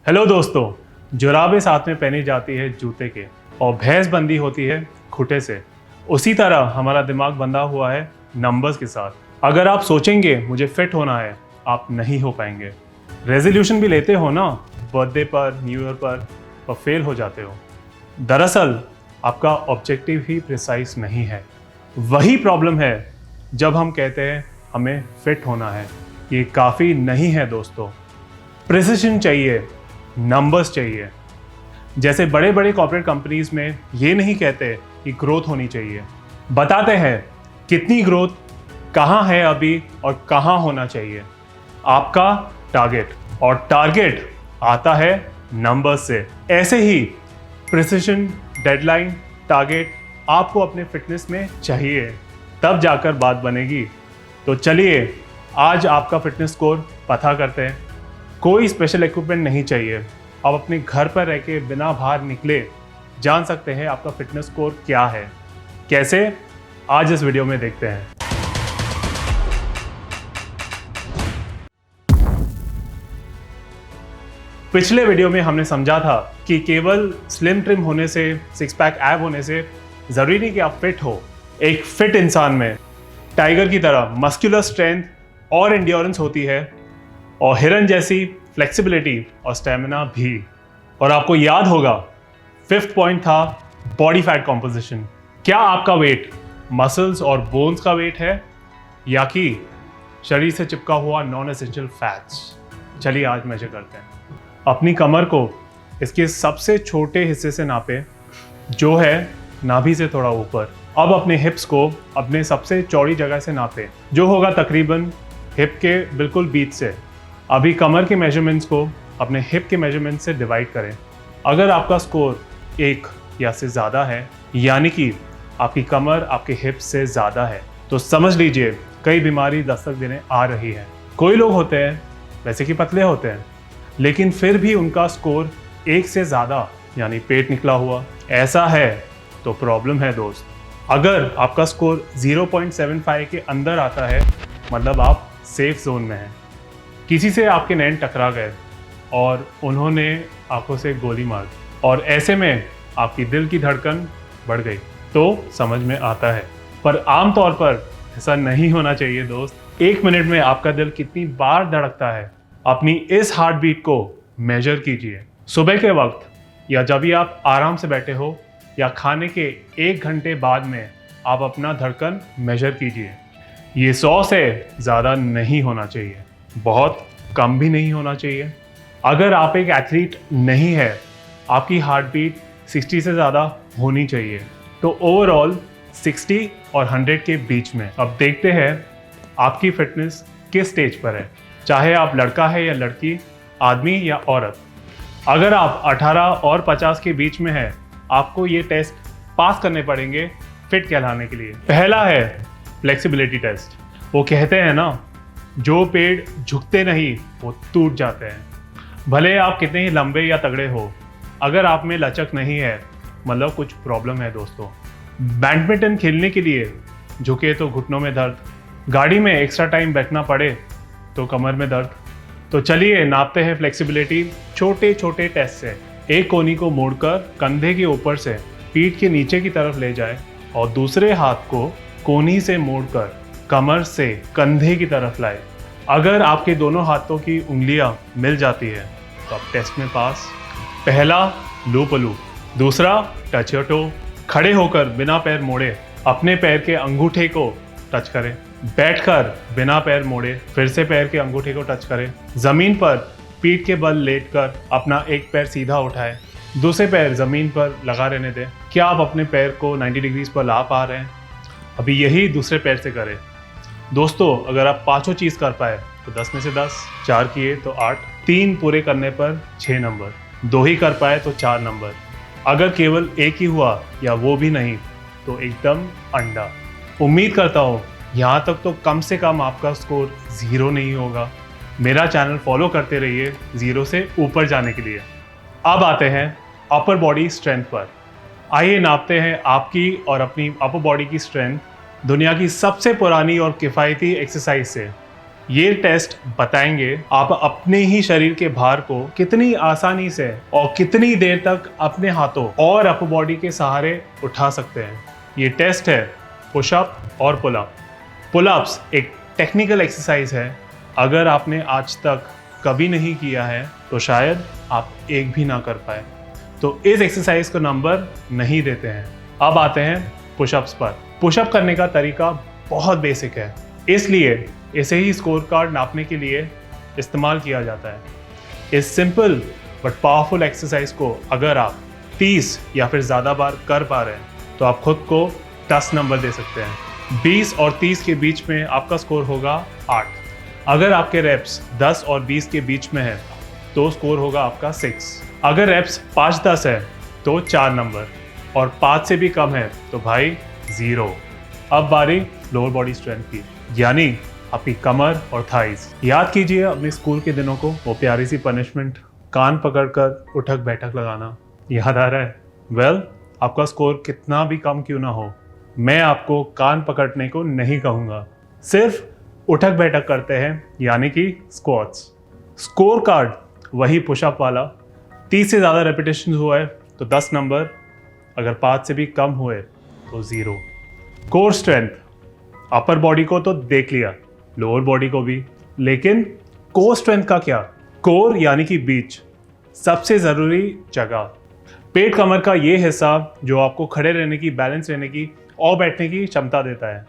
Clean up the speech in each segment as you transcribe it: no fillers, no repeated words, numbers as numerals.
Hello दोस्तों, जुराबें साथ में पहनी जाती है जूते के और भैंस बंधी होती है खूंटे से। उसी तरह हमारा दिमाग बंधा हुआ है नंबर्स के साथ। अगर आप सोचेंगे मुझे फिट होना है, आप नहीं हो पाएंगे। रेजोल्यूशन भी लेते हो ना, बर्थडे पर, न्यू ईयर पर फेल हो जाते हो। दरअसल आपका ऑब्जेक्टिव ही प्रिसाइज नहीं है। वही प्रॉब्लम है जब हम कहते हैं हमें फिट होना है। ये काफ़ी नहीं है दोस्तों। प्रिसिशन चाहिए, नंबर्स चाहिए। जैसे बड़े बड़े कॉर्पोरेट कंपनीज में ये नहीं कहते कि ग्रोथ होनी चाहिए, बताते हैं कितनी ग्रोथ, कहाँ है अभी और कहाँ होना चाहिए आपका टारगेट। और टारगेट आता है नंबर्स से। ऐसे ही प्रिसिशन, डेडलाइन, टारगेट आपको अपने फिटनेस में चाहिए, तब जाकर बात बनेगी। तो चलिए आज आपका फिटनेस स्कोर पता करते हैं। कोई स्पेशल इक्विपमेंट नहीं चाहिए। आप अपने घर पर रह के बिना बाहर निकले जान सकते हैं आपका फिटनेस स्कोर क्या है। कैसे? आज इस वीडियो में देखते हैं। पिछले वीडियो में हमने समझा था कि केवल स्लिम ट्रिम होने से, सिक्स पैक एब होने से जरूरी नहीं कि आप फिट हो। एक फिट इंसान में टाइगर की तरह मस्कुलर स्ट्रेंथ और एंड्योरेंस होती है और हिरन जैसी फ्लेक्सिबिलिटी और स्टेमिना भी। और आपको याद होगा, फिफ्थ पॉइंट था बॉडी फैट कॉम्पोजिशन। क्या आपका वेट मसल्स और बोन्स का वेट है या कि शरीर से चिपका हुआ नॉन एसेंशियल फैट्स? चलिए आज मेजर करते हैं। अपनी कमर को इसके सबसे छोटे हिस्से से नापें, जो है नाभि से थोड़ा ऊपर। अब अपने हिप्स को अपने सबसे चौड़ी जगह से नापें, जो होगा तकरीबन हिप के बिल्कुल बीच से। अभी कमर के मेजरमेंट्स को अपने हिप के मेजरमेंट से डिवाइड करें। अगर आपका स्कोर 1 या से ज़्यादा है, यानी कि आपकी कमर आपके हिप से ज़्यादा है, तो समझ लीजिए कई बीमारी दस्तक देने आ रही है। कोई लोग होते हैं वैसे कि पतले होते हैं, लेकिन फिर भी उनका स्कोर 1 से ज़्यादा, यानी पेट निकला हुआ, ऐसा है तो प्रॉब्लम है दोस्त। अगर आपका स्कोर 0.75 के अंदर आता है, मतलब आप सेफ जोन में हैं। किसी से आपके नैन टकरा गए और उन्होंने आंखों से गोली मार दी और ऐसे में आपकी दिल की धड़कन बढ़ गई, तो समझ में आता है। पर आमतौर पर ऐसा नहीं होना चाहिए दोस्त। 1 मिनट में आपका दिल कितनी बार धड़कता है, अपनी इस हार्ट बीट को मेजर कीजिए। सुबह के वक्त या जब भी आप आराम से बैठे हो या खाने के 1 घंटे बाद में आप अपना धड़कन मेजर कीजिए। ये 100 से ज़्यादा नहीं होना चाहिए, बहुत कम भी नहीं होना चाहिए। अगर आप एक एथलीट नहीं है, आपकी हार्ट बीट 60 से ज़्यादा होनी चाहिए। तो ओवरऑल 60 और 100 के बीच में। अब देखते हैं आपकी फिटनेस किस स्टेज पर है, चाहे आप लड़का है या लड़की, आदमी या औरत। अगर आप 18 और 50 के बीच में है, आपको ये टेस्ट पास करने पड़ेंगे फिट कहलाने के लिए। पहला है फ्लेक्सिबिलिटी टेस्ट। वो कहते हैं ना, जो पेड़ झुकते नहीं वो टूट जाते हैं। भले आप कितने ही लंबे या तगड़े हो, अगर आप में लचक नहीं है, मतलब कुछ प्रॉब्लम है दोस्तों। बैडमिंटन खेलने के लिए झुके तो घुटनों में दर्द, गाड़ी में एक्स्ट्रा टाइम बैठना पड़े तो कमर में दर्द। तो चलिए नापते हैं फ्लेक्सिबिलिटी छोटे छोटे टेस्ट से। एक कोनी को मोड़कर कंधे के ऊपर से पीठ के नीचे की तरफ ले जाए और दूसरे हाथ को कोनी से मोड़कर कमर से कंधे की तरफ लाए। अगर आपके दोनों हाथों की उंगलियां मिल जाती है तो आप टेस्ट में पास। पहला लूप लूप, दूसरा टच योर टो। खड़े होकर बिना पैर मोड़े अपने पैर के अंगूठे को टच करें। बैठकर बिना पैर मोड़े फिर से पैर के अंगूठे को टच करें। जमीन पर पीठ के बल लेटकर अपना एक पैर सीधा उठाएं, दूसरे पैर जमीन पर लगा रहने दें। क्या आप अपने पैर को 90 डिग्रीज पर ला पा रहे हैं? अभी यही दूसरे पैर से करें। दोस्तों, अगर आप पांचों चीज़ कर पाए तो 10 में से 10, 4 किए तो 8, 3 पूरे करने पर 6 नंबर, 2 ही कर पाए तो 4 नंबर। अगर केवल एक ही हुआ या वो भी नहीं तो एकदम अंडा। उम्मीद करता हूँ यहाँ तक तो कम से कम आपका स्कोर 0 नहीं होगा। मेरा चैनल फॉलो करते रहिए 0 से ऊपर जाने के लिए। अब आते हैं अपर बॉडी स्ट्रेंथ पर। आइए नापते हैं आपकी और अपनी अपर बॉडी की स्ट्रेंथ दुनिया की सबसे पुरानी और किफ़ायती एक्सरसाइज से। ये टेस्ट बताएंगे आप अपने ही शरीर के भार को कितनी आसानी से और कितनी देर तक अपने हाथों और अपर बॉडी के सहारे उठा सकते हैं। ये टेस्ट है पुशअप और पुलअप। पुलअप्स एक टेक्निकल एक्सरसाइज है। अगर आपने आज तक कभी नहीं किया है तो शायद आप एक भी ना कर पाए, तो इस एक्सरसाइज को नंबर नहीं देते हैं। अब आते हैं पुशअप्स पर। पुशअप करने का तरीका बहुत बेसिक है, इसलिए इसे ही स्कोर कार्ड नापने के लिए इस्तेमाल किया जाता है। इस सिंपल बट पावरफुल एक्सरसाइज को अगर आप 30 या फिर ज़्यादा बार कर पा रहे हैं तो आप खुद को 10 नंबर दे सकते हैं। 20 और 30 के बीच में आपका स्कोर होगा 8। अगर आपके रेप्स 10 और 20 के बीच में है तो स्कोर होगा आपका 6। अगर रेप्स 5-10 है तो 4 नंबर, और 5 से भी कम है तो भाई 0। अब बारी लोअर बॉडी स्ट्रेंथ की, यानी आपकी कमर और थाइज। याद कीजिए अपने स्कूल के दिनों को, वो प्यारी सी पनिशमेंट, कान पकड़कर उठक बैठक लगाना। याद आ रहा है? वेल, आपका स्कोर कितना भी कम क्यों ना हो, मैं आपको कान पकड़ने को नहीं कहूँगा, सिर्फ उठक बैठक करते हैं, यानी कि स्क्वाट्स। स्कोर कार्ड वही पुशअप वाला। 30 से ज़्यादा रेपिटेशन हुआ है तो 10 नंबर, अगर 5 से भी कम हुए तो 0। कोर स्ट्रेंथ, अपर बॉडी को तो देख लिया, लोअर बॉडी को भी, लेकिन कोर स्ट्रेंथ का क्या? कोर यानी कि बीच, सबसे ज़रूरी जगह, पेट कमर का ये हिस्सा जो आपको खड़े रहने की, बैलेंस रहने की और बैठने की क्षमता देता है।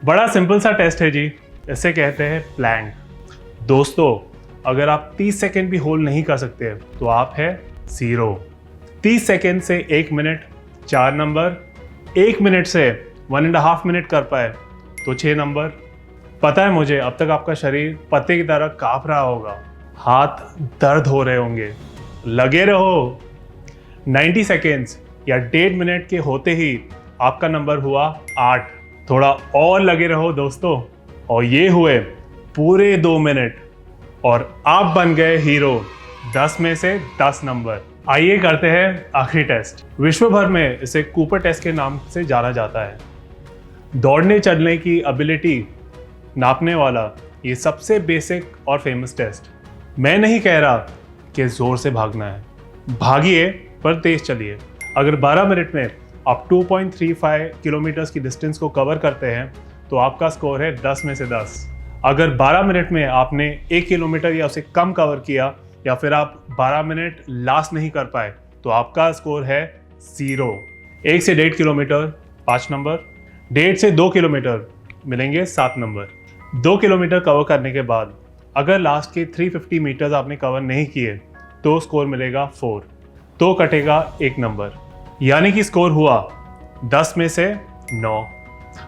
बड़ा सिंपल सा टेस्ट है जी, इसे कहते हैं प्लैंक। दोस्तों, अगर आप 30 सेकेंड भी होल्ड नहीं कर सकते तो आप है 0। 30 सेकेंड से 1 मिनट 4 नंबर, 1 मिनट से 1.5 मिनट कर पाए तो 6 नंबर। पता है मुझे, अब तक आपका शरीर पत्ते की तरह कांप रहा होगा, हाथ दर्द हो रहे होंगे। लगे रहो। 90 सेकेंड्स या 1.5 मिनट के होते ही आपका नंबर हुआ 8। थोड़ा और लगे रहो दोस्तों, और ये हुए पूरे 2 मिनट और आप बन गए हीरो। 10 में से 10 नंबर। आइए करते हैं आखिरी टेस्ट। विश्व भर में इसे कूपर टेस्ट के नाम से जाना जाता है। दौड़ने चलने की एबिलिटी नापने वाला ये सबसे बेसिक और फेमस टेस्ट। मैं नहीं कह रहा कि जोर से भागना है, भागिए पर तेज चलिए। अगर 12 मिनट में आप 2.35 किलोमीटर्स की डिस्टेंस को कवर करते हैं तो आपका स्कोर है 10 में से 10। अगर 12 मिनट में आपने 1 किलोमीटर या उससे कम कवर किया, या फिर आप 12 मिनट लास्ट नहीं कर पाए, तो आपका स्कोर है 0। 1 से 1.5 किलोमीटर 5 नंबर, 1.5 से 2 किलोमीटर मिलेंगे 7 नंबर। 2 किलोमीटर कवर करने के बाद अगर लास्ट के 350 मीटर्स आपने कवर नहीं किए तो स्कोर मिलेगा 4, तो कटेगा 1 नंबर, यानी कि स्कोर हुआ 10 में से 9।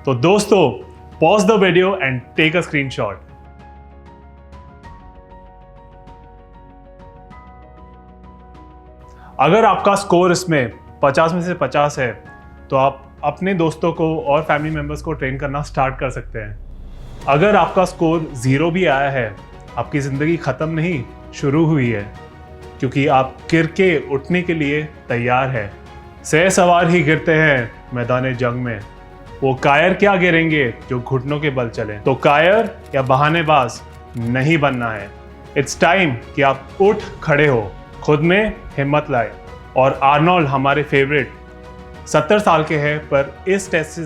तो दोस्तों, pause the video and take a screenshot. अगर आपका स्कोर इसमें 50 में से 50 है तो आप अपने दोस्तों को और फैमिली मेंबर्स को ट्रेन करना स्टार्ट कर सकते हैं। अगर आपका स्कोर 0 भी आया है, आपकी ज़िंदगी ख़त्म नहीं, शुरू हुई है, क्योंकि आप गिर के उठने के लिए तैयार है। सह सवार ही गिरते हैं मैदान जंग में, वो कायर क्या गिरेंगे जो घुटनों के बल चले। तो कायर या बहानेबाज नहीं बनना है। इट्स टाइम कि आप उठ खड़े हो, खुद में हिम्मत लाए। और आर्नोल्ड हमारे फेवरेट 70 साल के हैं, पर इस टेस्ट से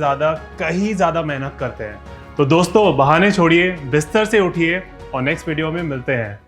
कहीं ज़्यादा मेहनत करते हैं। तो दोस्तों, बहाने छोड़िए, बिस्तर से उठिए और नेक्स्ट वीडियो में मिलते हैं।